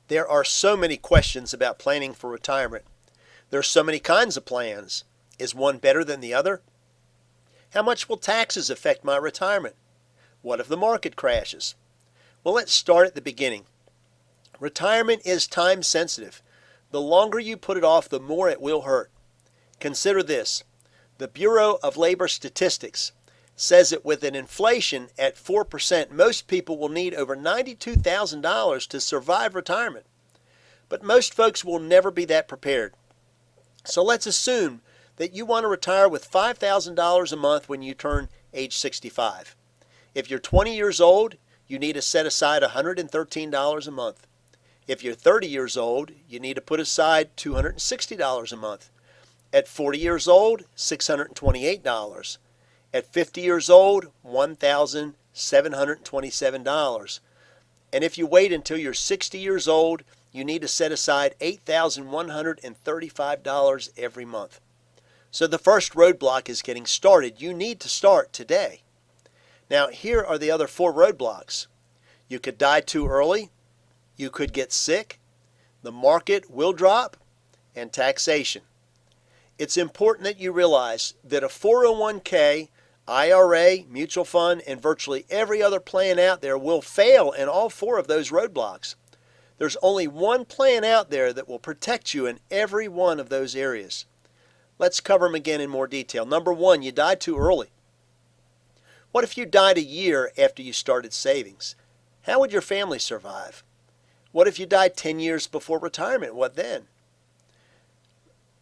There are so many questions about planning for retirement. There are so many kinds of plans. Is one better than the other? How much will taxes affect my retirement? What if the market crashes? Well, let's start at the beginning. Retirement is time sensitive. The longer you put it off, the more it will hurt. Consider this. The Bureau of Labor Statistics says that with an inflation at 4%, most people will need over $92,000 to survive retirement. But most folks will never be that prepared. So let's assume that you want to retire with $5,000 a month when you turn age 65. If you're 20 years old, you need to set aside $113 a month. If you're 30 years old, you need to put aside $260 a month. At 40 years old, $628. At 50 years old, $1,727. And if you wait until you're 60 years old, you need to set aside $8,135 every month. So the first roadblock is getting started. You need to start today. Now, here are the other 4 roadblocks. You could die too early. You could get sick. The market will drop. And taxation. It's important that you realize that a 401k, IRA, mutual fund, and virtually every other plan out there will fail in all 4 of those roadblocks. There's only one plan out there that will protect you in every one of those areas. Let's cover them again in more detail. Number 1, you died too early. What if you died a year after you started savings? How would your family survive? What if you died 10 years before retirement? What then?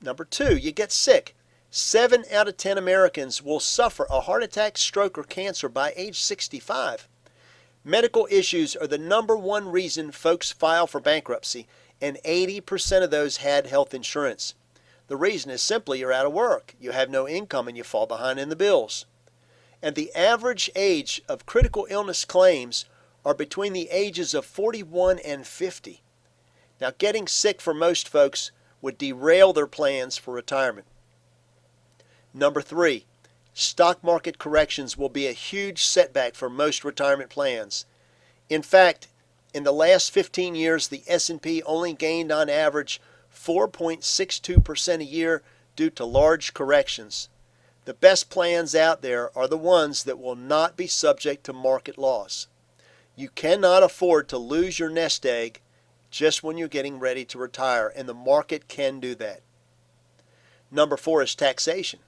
Number 2, you get sick. 7 out of 10 Americans will suffer a heart attack, stroke, or cancer by age 65. Medical issues are the number 1 reason folks file for bankruptcy, and 80% of those had health insurance. The reason is simply you're out of work, you have no income, and you fall behind in the bills. And the average age of critical illness claims are between the ages of 41 and 50. Now, getting sick for most folks would derail their plans for retirement. Number 3, stock market corrections will be a huge setback for most retirement plans. In fact, in the last 15 years, the S&P only gained on average 4.62% a year due to large corrections. The best plans out there are the ones that will not be subject to market loss. You cannot afford to lose your nest egg just when you're getting ready to retire, and the market can do that. Number 4 is taxation.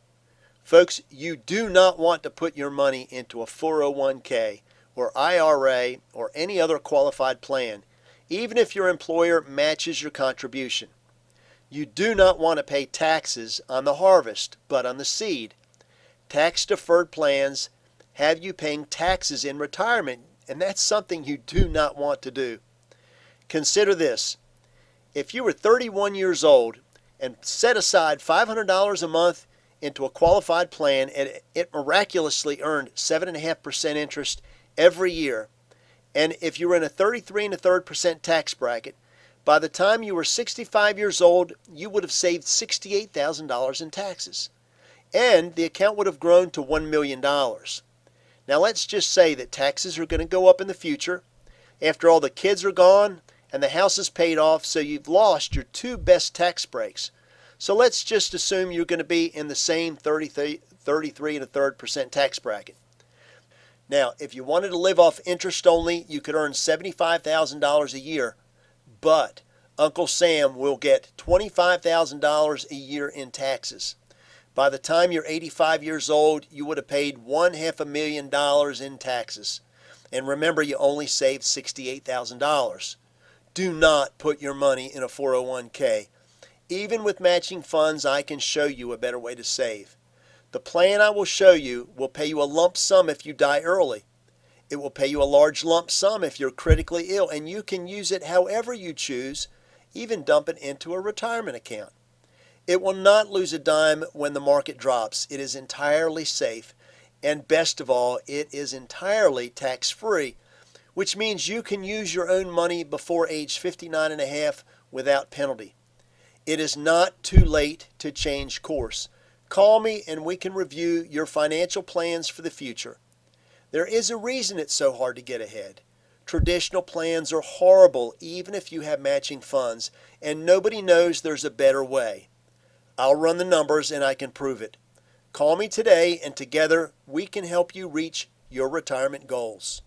Folks, you do not want to put your money into a 401k or IRA or any other qualified plan, even if your employer matches your contribution. You do not want to pay taxes on the harvest, but on the seed. Tax-deferred plans have you paying taxes in retirement, and that's something you do not want to do. Consider this. If you were 31 years old and set aside $500 a month into a qualified plan and it miraculously earned 7.5% interest every year, and if you were in a 33 1/3% tax bracket, by the time you were 65 years old, you would have saved $68,000 in taxes. And the account would have grown to $1 million. Now let's just say that taxes are going to go up in the future. After all, the kids are gone and the house is paid off, so you've lost your 2 best tax breaks. So let's just assume you're going to be in the same 33 1/3% tax bracket. Now, if you wanted to live off interest only, you could earn $75,000 a year, but Uncle Sam will get $25,000 a year in taxes. By the time you're 85 years old, you would have paid $500,000 in taxes. And remember, you only saved $68,000. Do not put your money in a 401k. Even with matching funds, I can show you a better way to save. The plan I will show you will pay you a lump sum if you die early. It will pay you a large lump sum if you're critically ill, and you can use it however you choose, even dump it into a retirement account. It will not lose a dime when the market drops. It is entirely safe, and best of all, it is entirely tax-free, which means you can use your own money before age 59 and a half without penalty. It is not too late to change course. Call me and we can review your financial plans for the future. There is a reason it's so hard to get ahead. Traditional plans are horrible even if you have matching funds, and nobody knows there's a better way. I'll run the numbers and I can prove it. Call me today and together we can help you reach your retirement goals.